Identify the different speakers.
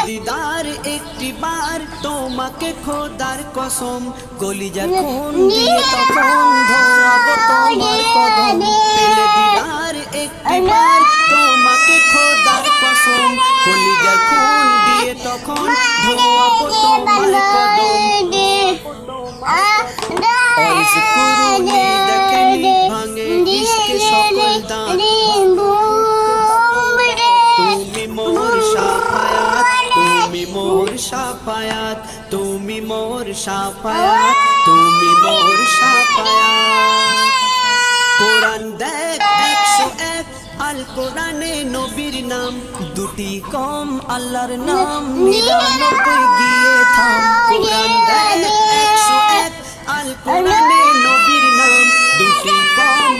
Speaker 1: দিদার একটি বার তোমাকে খোদার কসম কলিজার খুন দিয়ে তখন ধোয়াবো তোমার কদম পেলে দিদার একটি বার তোমাকে খোদার কসম কলিজার খুন দিয়ে তখন ধোয়াবো তোমার কদম অইজ কুরুনি দেখেনি ভাঙে ইশকে সকল দান তুমি মোর শাফায়াত তুমি মোর শাফায়াত তুমি মোর শাফায়াত তুমি মোর শাফায়াত কোরআন দেখ 101 আল কোরআনে নবীর নাম দুটি কম আল্লাহর নাম 99 গিয়ে থাম কোরআন দেখ 101 আল কোরআনে নবীর নাম দুটি কম